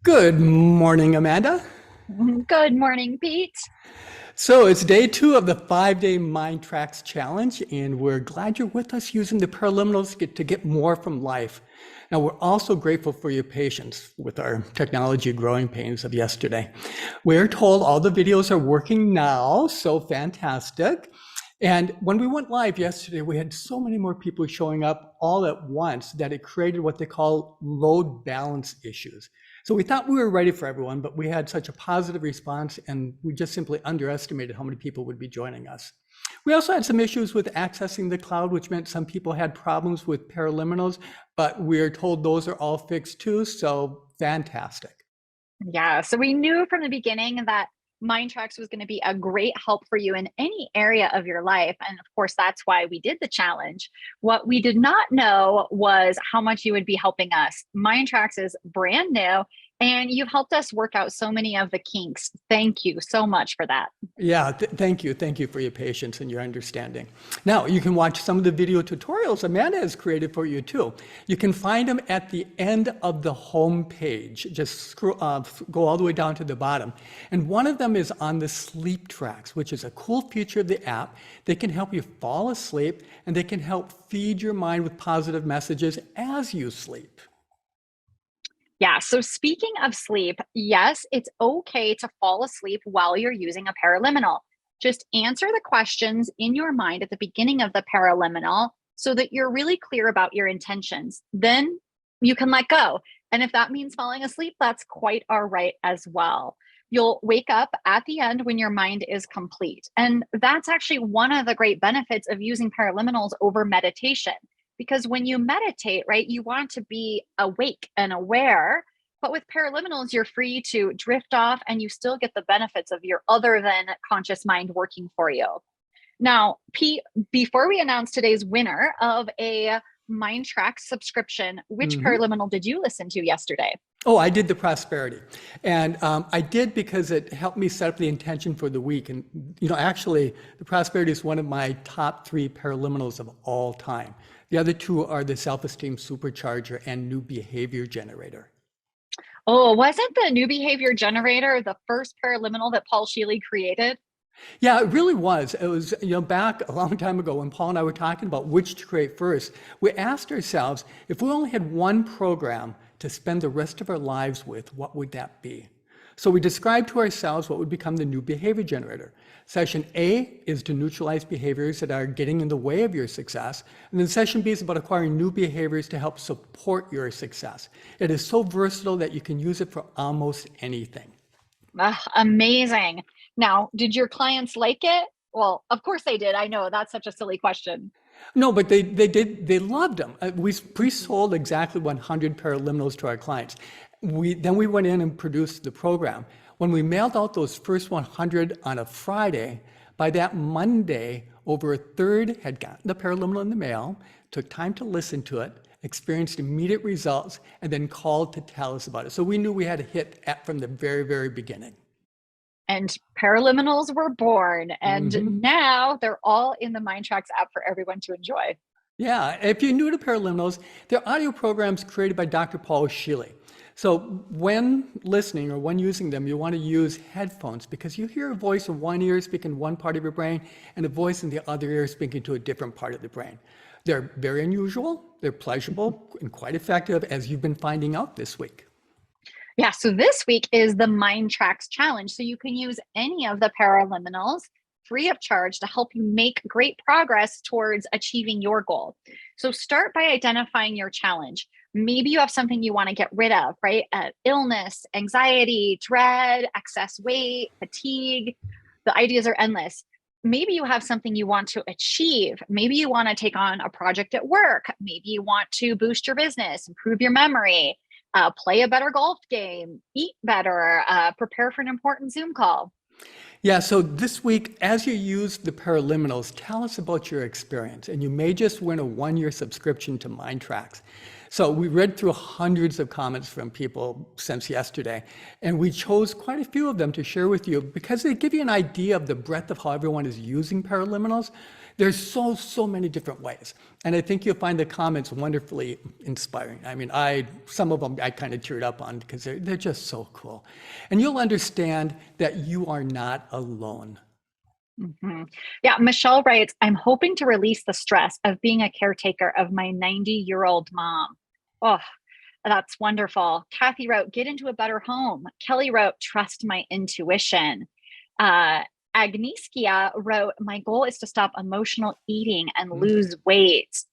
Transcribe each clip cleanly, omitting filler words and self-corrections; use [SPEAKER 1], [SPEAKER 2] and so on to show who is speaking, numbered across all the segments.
[SPEAKER 1] Good morning, Amanda.
[SPEAKER 2] Good morning, Pete.
[SPEAKER 1] So it's day 2 of the 5-day MINDTRX challenge, and we're glad you're with us using the paraliminals to get more from life. Now, we're also grateful for your patience with our technology growing pains of yesterday. We're told all the videos are working now, so fantastic. And when we went live yesterday, we had so many more people showing up all at once that it created what they call load balance issues. So we thought we were ready for everyone, but we had such a positive response and we just simply underestimated how many people would be joining us. We also had some issues with accessing the cloud, which meant some people had problems with paraliminals, but we're told those are all fixed too, so fantastic.
[SPEAKER 2] Yeah, so we knew from the beginning that MINDTRX was going to be a great help for you in any area of your life. And of course, that's why we did the challenge. What we did not know was how much you would be helping us. MINDTRX is brand new, and you've helped us work out so many of the kinks. Thank you so much for that.
[SPEAKER 1] Yeah, thank you. Thank you for your patience and your understanding. Now, you can watch some of the video tutorials Amanda has created for you too. You can find them at the end of the home page. Just go all the way down to the bottom. And one of them is on the sleep tracks, which is a cool feature of the app. They can help you fall asleep and they can help feed your mind with positive messages as you sleep.
[SPEAKER 2] Yeah, so speaking of sleep, yes, it's okay to fall asleep while you're using a paraliminal. Just answer the questions in your mind at the beginning of the paraliminal so that you're really clear about your intentions. Then you can let go. And if that means falling asleep, that's quite all right as well. You'll wake up at the end when your mind is complete. And that's actually one of the great benefits of using paraliminals over meditation. Because when you meditate, right, you want to be awake and aware. But with paraliminals, you're free to drift off and you still get the benefits of your other than conscious mind working for you. Now, Pete, before we announce today's winner of a MINDTRX subscription, which paraliminal did you listen to yesterday?
[SPEAKER 1] Oh, I did the prosperity. And I did because it helped me set up the intention for the week. And, actually, the prosperity is one of my top 3 paraliminals of all time. The other 2 are the self-esteem supercharger and new behavior generator.
[SPEAKER 2] Oh, wasn't the new behavior generator the first paraliminal that Paul Sheely created?
[SPEAKER 1] Yeah, it really was. It was, back a long time ago when Paul and I were talking about which to create first. We asked ourselves, if we only had one program to spend the rest of our lives with, what would that be? So we described to ourselves what would become the new behavior generator. Session A is to neutralize behaviors that are getting in the way of your success. And then session B is about acquiring new behaviors to help support your success. It is so versatile that you can use it for almost anything.
[SPEAKER 2] Amazing. Now, did your clients like it? Well, of course they did. I know that's such a silly question.
[SPEAKER 1] No, but they did. They loved them. We pre-sold exactly 100 paraliminals to our clients. Then we went in and produced the program. When we mailed out those first 100 on a Friday, by that Monday, over a third had gotten the paraliminal in the mail, took time to listen to it, experienced immediate results, and then called to tell us about it. So we knew we had a hit from the very, very beginning.
[SPEAKER 2] And paraliminals were born, and now they're all in the MINDTRX app for everyone to enjoy.
[SPEAKER 1] Yeah, if you're new to paraliminals, they're audio programs created by Dr. Paul Sheely. So when listening or when using them, you want to use headphones because you hear a voice in one ear speaking one part of your brain and a voice in the other ear speaking to a different part of the brain. They're very unusual, they're pleasurable, and quite effective, as you've been finding out this week.
[SPEAKER 2] Yeah, so this week is the MINDTRX challenge. So you can use any of the paraliminals free of charge to help you make great progress towards achieving your goal. So start by identifying your challenge. Maybe you have something you want to get rid of, right? Illness, anxiety, dread, excess weight, fatigue. The ideas are endless. Maybe you have something you want to achieve. Maybe you want to take on a project at work. Maybe you want to boost your business, improve your memory, play a better golf game, eat better, prepare for an important Zoom call.
[SPEAKER 1] Yeah, so this week, as you use the paraliminals, tell us about your experience, and you may just win a 1-year subscription to MINDTRX. So we read through hundreds of comments from people since yesterday, and we chose quite a few of them to share with you because they give you an idea of the breadth of how everyone is using paraliminals. There's so many different ways. And I think you'll find the comments wonderfully inspiring. I mean, some of them I kind of teared up on because they're just so cool. And you'll understand that you are not alone.
[SPEAKER 2] Yeah, Michelle writes, I'm hoping to release the stress of being a caretaker of my 90-year-old mom. Oh, that's wonderful. Kathy wrote, get into a better home. Kelly wrote, trust my intuition. Agnieszka wrote, my goal is to stop emotional eating and lose weight.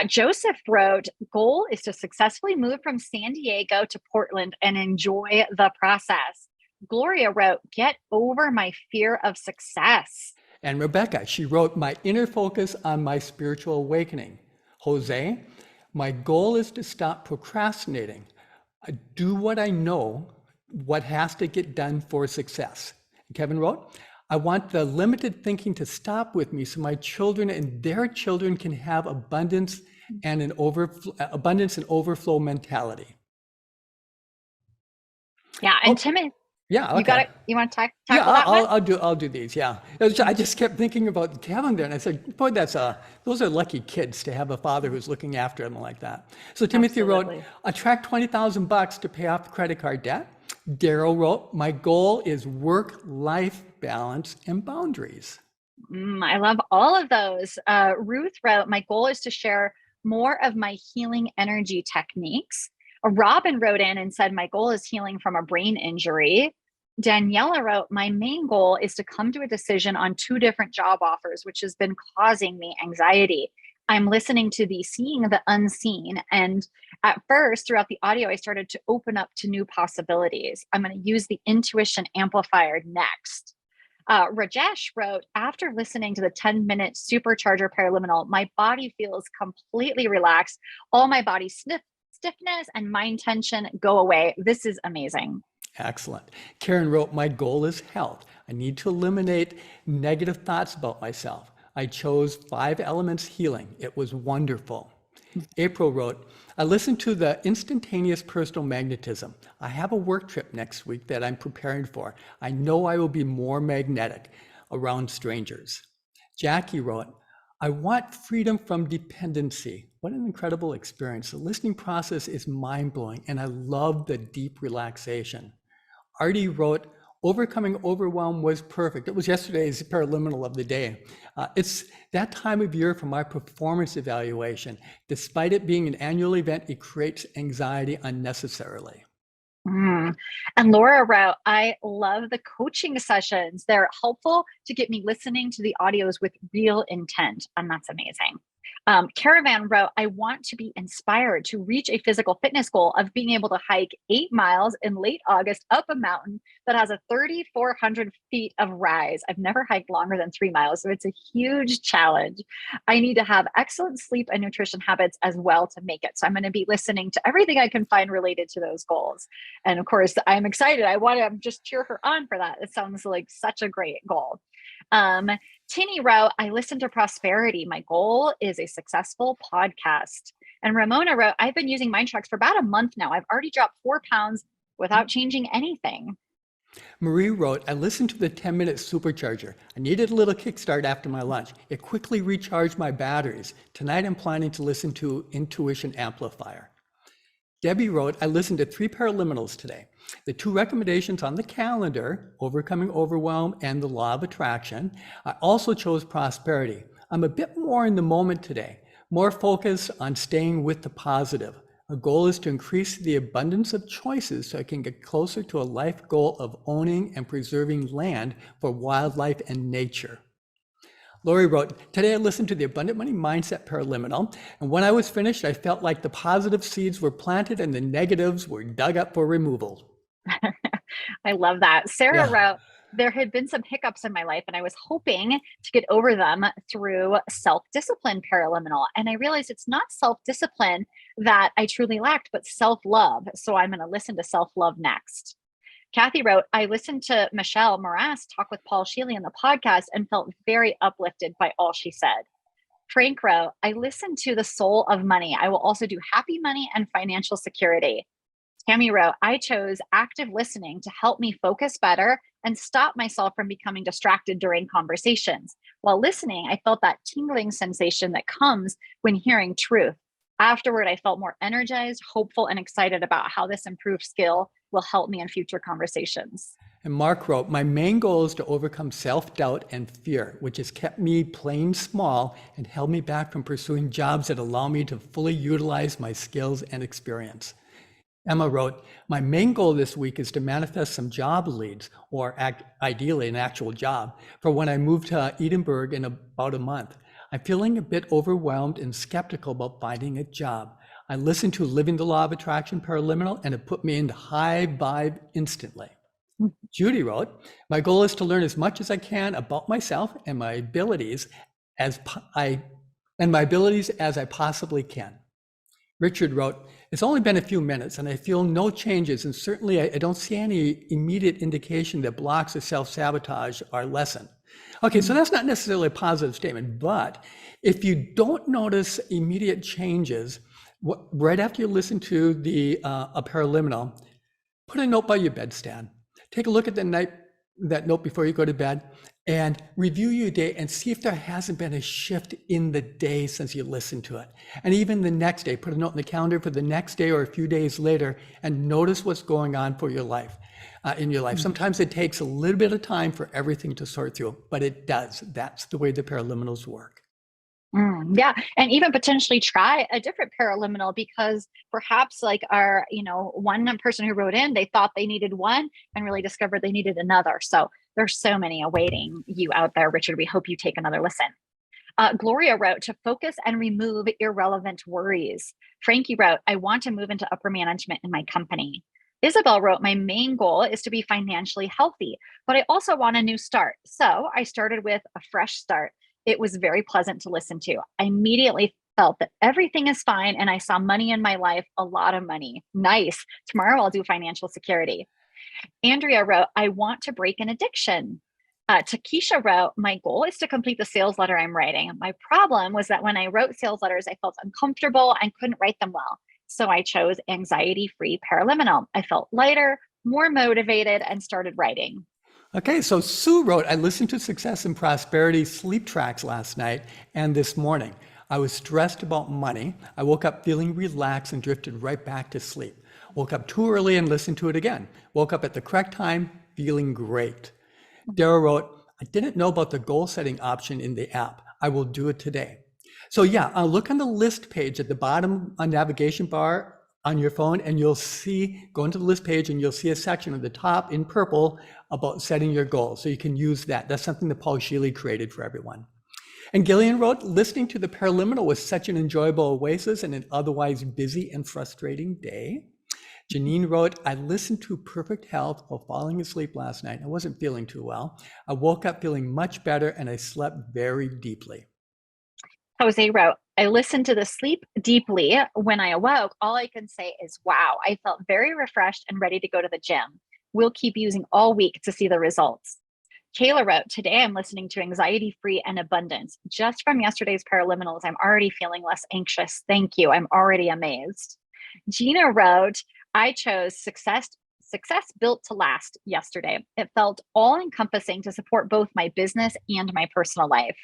[SPEAKER 2] Joseph wrote, goal is to successfully move from San Diego to Portland and enjoy the process. Gloria wrote, get over my fear of success.
[SPEAKER 1] And Rebecca, she wrote, my inner focus on my spiritual awakening. Jose, my goal is to stop procrastinating. I do what I know, what has to get done for success. Kevin wrote, I want the limited thinking to stop with me so my children and their children can have abundance and overflow mentality.
[SPEAKER 2] Yeah, and Timothy.
[SPEAKER 1] Yeah, okay.
[SPEAKER 2] You want to tackle that one?
[SPEAKER 1] I'll do these. Yeah, I just kept thinking about Kevin there, and I said, boy, those are lucky kids to have a father who's looking after them like that. So Timothy wrote, attract $20,000 to pay off the credit card debt. Daryl wrote, my goal is work-life balance and boundaries.
[SPEAKER 2] I love all of those. Ruth wrote, my goal is to share more of my healing energy techniques. Robin wrote in and said, my goal is healing from a brain injury. Daniela wrote, my main goal is to come to a decision on 2 different job offers, which has been causing me anxiety. I'm listening to the seeing the unseen. And at first, throughout the audio, I started to open up to new possibilities. I'm going to use the intuition amplifier next. Rajesh wrote, after listening to the 10-minute supercharger paraliminal, my body feels completely relaxed. All my body stiffness and mind tension go away. This is amazing.
[SPEAKER 1] Excellent. Karen wrote, my goal is health. I need to eliminate negative thoughts about myself. I chose 5 elements healing. It was wonderful. April wrote, I listened to the instantaneous personal magnetism. I have a work trip next week that I'm preparing for. I know I will be more magnetic around strangers. Jackie wrote, I want freedom from dependency. What an incredible experience. The listening process is mind-blowing, and I love the deep relaxation. Artie wrote, overcoming overwhelm was perfect. It was yesterday's paraliminal of the day. It's that time of year for my performance evaluation. Despite it being an annual event, it creates anxiety unnecessarily.
[SPEAKER 2] And Laura wrote, I love the coaching sessions. They're helpful to get me listening to the audios with real intent. And that's amazing. Caravan wrote, I want to be inspired to reach a physical fitness goal of being able to hike 8 miles in late August up a mountain that has a 3,400 feet of rise. I've never hiked longer than 3 miles, so it's a huge challenge. I need to have excellent sleep and nutrition habits as well to make it. So I'm going to be listening to everything I can find related to those goals. And of course, I'm excited. I want to just cheer her on for that. It sounds like such a great goal. Tinny wrote, I listen to prosperity. My goal is a successful podcast. And Ramona wrote, I've been using MINDTRX for about a month now. I've already dropped 4 pounds without changing anything.
[SPEAKER 1] Marie wrote, I listened to the 10-minute supercharger. I needed a little kickstart after my lunch. It quickly recharged my batteries. Tonight I'm planning to listen to Intuition Amplifier. Debbie wrote, I listened to 3 paraliminals today. The 2 recommendations on the calendar, Overcoming Overwhelm and the Law of Attraction. I also chose Prosperity. I'm a bit more in the moment today, more focused on staying with the positive. A goal is to increase the abundance of choices so I can get closer to a life goal of owning and preserving land for wildlife and nature. Lori wrote, today I listened to the Abundant Money Mindset Paraliminal, and when I was finished, I felt like the positive seeds were planted and the negatives were dug up for removal.
[SPEAKER 2] I love that. Sarah wrote, there had been some hiccups in my life and I was hoping to get over them through self-discipline paraliminal. And I realized it's not self-discipline that I truly lacked, but self-love. So I'm going to listen to self-love next. Kathy wrote, I listened to Michelle Morass talk with Paul Shealy on the podcast and felt very uplifted by all she said. Frank wrote, I listened to The Soul of Money. I will also do Happy Money and Financial Security. Tammy wrote, I chose active listening to help me focus better and stop myself from becoming distracted during conversations. While listening, I felt that tingling sensation that comes when hearing truth. Afterward, I felt more energized, hopeful, and excited about how this improved skill will help me in future conversations.
[SPEAKER 1] And Mark wrote, my main goal is to overcome self-doubt and fear, which has kept me playing small and held me back from pursuing jobs that allow me to fully utilize my skills and experience. Emma wrote, my main goal this week is to manifest some job leads, or ideally an actual job, for when I move to Edinburgh in about a month. I'm feeling a bit overwhelmed and skeptical about finding a job. I listened to Living the Law of Attraction Paraliminal and it put me into high vibe instantly. Judy wrote, my goal is to learn as much as I can about myself and my abilities as I possibly can. Richard wrote, it's only been a few minutes and I feel no changes, and certainly I don't see any immediate indication that blocks of self-sabotage are lessened. Okay, so that's not necessarily a positive statement, but if you don't notice immediate changes, right after you listen to a paraliminal, put a note by your bedstand. Take a look at that note before you go to bed and review your day and see if there hasn't been a shift in the day since you listened to it. And even the next day, put a note in the calendar for the next day or a few days later and notice what's going on for your life, in your life. Sometimes it takes a little bit of time for everything to sort through, but it does. That's the way the paraliminals work.
[SPEAKER 2] Yeah. And even potentially try a different paraliminal, because perhaps like one person who wrote in, they thought they needed one and really discovered they needed another. So there's so many awaiting you out there, Richard. We hope you take another listen. Gloria wrote, to focus and remove irrelevant worries. Frankie wrote, I want to move into upper management in my company. Isabel wrote, my main goal is to be financially healthy, but I also want a new start. So I started with a fresh start. It was very pleasant to listen to. I immediately felt that everything is fine and I saw money in my life, a lot of money. Nice. Tomorrow I'll do financial security. Andrea wrote, I want to break an addiction. Takesha wrote, my goal is to complete the sales letter I'm writing. My problem was that when I wrote sales letters, I felt uncomfortable and couldn't write them well. So I chose anxiety-free paraliminal. I felt lighter, more motivated, and started writing.
[SPEAKER 1] Okay, so Sue wrote, I listened to Success and Prosperity sleep tracks last night and this morning. I was stressed about money. I woke up feeling relaxed and drifted right back to sleep. Woke up too early and listened to it again. Woke up at the correct time, feeling great. Dara wrote, I didn't know about the goal setting option in the app. I will do it today. So yeah, look on the list page at the bottom on navigation bar on your phone, and you'll see, go into the list page and you'll see a section at the top in purple about setting your goals. So you can use that. That's something that Paul Sheely created for everyone. And Gillian wrote, listening to the paraliminal was such an enjoyable oasis in an otherwise busy and frustrating day. Janine wrote, I listened to Perfect Health while falling asleep last night. I wasn't feeling too well. I woke up feeling much better and I slept very deeply.
[SPEAKER 2] Jose wrote, I listened to the sleep deeply. When I awoke, all I can say is, wow, I felt very refreshed and ready to go to the gym. We'll keep using all week to see the results. Kayla wrote, today I'm listening to Anxiety Free and Abundance. Just from yesterday's paraliminals, I'm already feeling less anxious. Thank you. I'm already amazed. Gina wrote, I chose Success Built to Last yesterday. It felt all encompassing to support both my business and my personal life.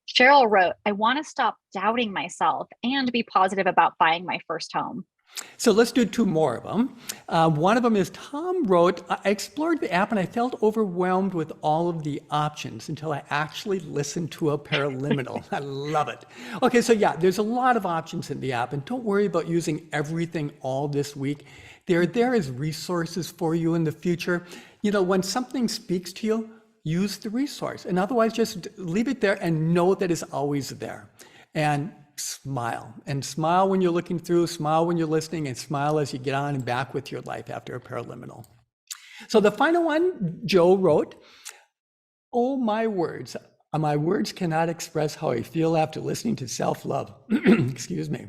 [SPEAKER 2] Cheryl wrote, I want to stop doubting myself and be positive about buying my first home.
[SPEAKER 1] So let's do two more of them. One of them is Tom wrote, I explored the app and I felt overwhelmed with all of the options until I actually listened to a paraliminal. I love it. Okay, so yeah, there's a lot of options in the app, and don't worry about using everything all this week. They're there as resources for you in the future. You know, when something speaks to you, use the resource, and otherwise just leave it there and know that it's always there. And smile when you're looking through, smile when you're listening, and smile as you get on and back with your life after a paraliminal. So the final one, Joe wrote, oh, my words cannot express how I feel after listening to self-love. Excuse me.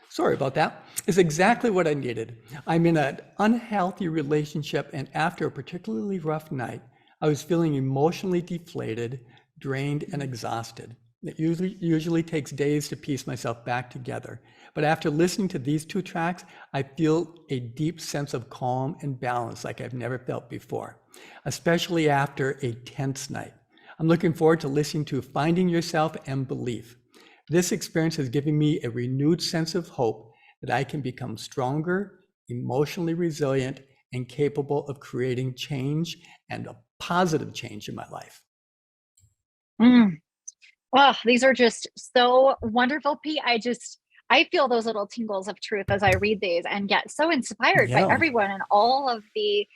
[SPEAKER 1] Sorry about that. It's exactly what I needed. I'm in an unhealthy relationship, and after a particularly rough night, I was feeling emotionally deflated, drained, and exhausted. It usually takes days to piece myself back together. But after listening to these 2 tracks, I feel a deep sense of calm and balance like I've never felt before, especially after a tense night. I'm looking forward to listening to Finding Yourself and Belief. This experience has given me a renewed sense of hope that I can become stronger, emotionally resilient, and capable of creating change and a positive change in my life.
[SPEAKER 2] Oh, these are just so wonderful, Pete. I feel those little tingles of truth as I read these and get so inspired by everyone and all of the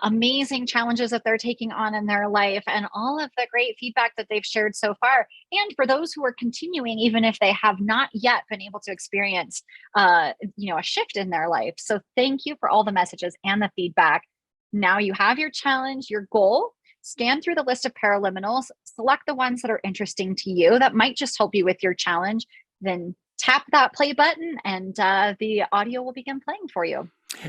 [SPEAKER 2] amazing challenges that they're taking on in their life and all of the great feedback that they've shared so far. And for those who are continuing, even if they have not yet been able to experience, a shift in their life. So thank you for all the messages and the feedback. Now you have your challenge, your goal. Scan through the list of paraliminals, select the ones that are interesting to you that might just help you with your challenge, then tap that play button and the audio will begin playing for you.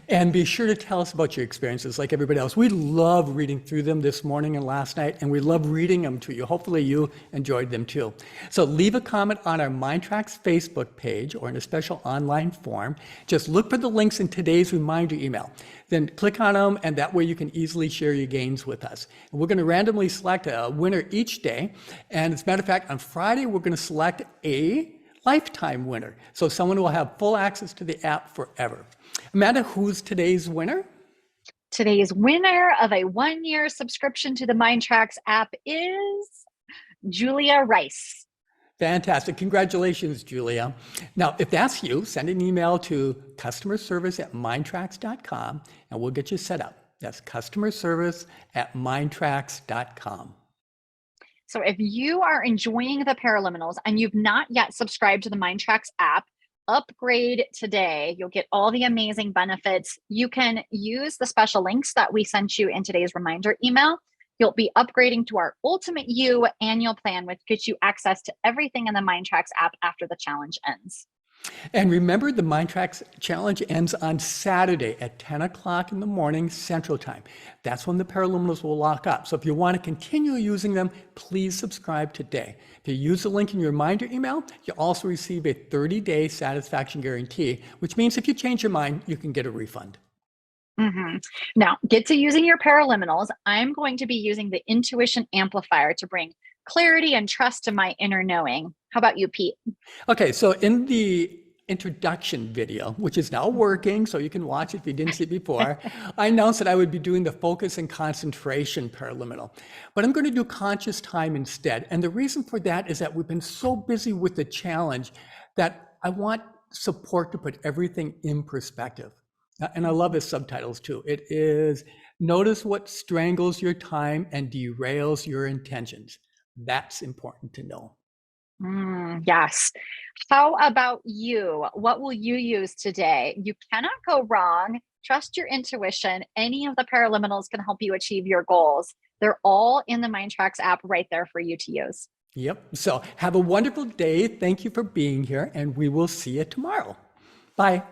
[SPEAKER 1] And be sure to tell us about your experiences like everybody else. We love reading through them this morning and last night, and we love reading them to you. Hopefully you enjoyed them too. So leave a comment on our MINDTRX Facebook page or in a special online form. Just look for the links in today's reminder email. Then click on them, and that way you can easily share your gains with us. And we're going to randomly select a winner each day. And as a matter of fact, on Friday, we're going to select a lifetime winner. So someone will have full access to the app forever. Amanda, who's today's winner?
[SPEAKER 2] Today's winner of a 1-year subscription to the MINDTRX app is Julia Rice.
[SPEAKER 1] Fantastic. Congratulations, Julia. Now, if that's you, send an email to customerservice@mindtrax.com and we'll get you set up. That's customerservice@mindtrax.com.
[SPEAKER 2] So if you are enjoying the paraliminals and you've not yet subscribed to the MINDTRX app, upgrade today. You'll get all the amazing benefits. You can use the special links that we sent you in today's reminder email. You'll be upgrading to our Ultimate You annual plan, which gets you access to everything in the MINDTRX app after the challenge ends.
[SPEAKER 1] And remember, the MINDTRX challenge ends on Saturday at 10 o'clock in the morning Central Time. That's when the paraliminals will lock up. So if you want to continue using them, please subscribe today. If you use the link in your reminder email, you also receive a 30-day satisfaction guarantee, which means if you change your mind, you can get a refund.
[SPEAKER 2] Now, get to using your paraliminals. I'm going to be using the intuition amplifier to bring clarity and trust to my inner knowing. How about you, Pete?
[SPEAKER 1] Okay, so in the introduction video, which is now working, so you can watch it if you didn't see it before, I announced that I would be doing the focus and concentration paraliminal, but I'm going to do conscious time instead. And the reason for that is that we've been so busy with the challenge that I want support to put everything in perspective. And I love his subtitles too. It is, notice what strangles your time and derails your intentions. That's important to know.
[SPEAKER 2] Yes. How about you? What will you use today? You cannot go wrong. Trust your intuition. Any of the paraliminals can help you achieve your goals. They're all in the MINDTRX app right there for you to use.
[SPEAKER 1] Yep. So have a wonderful day. Thank you for being here, and we will see you tomorrow. Bye.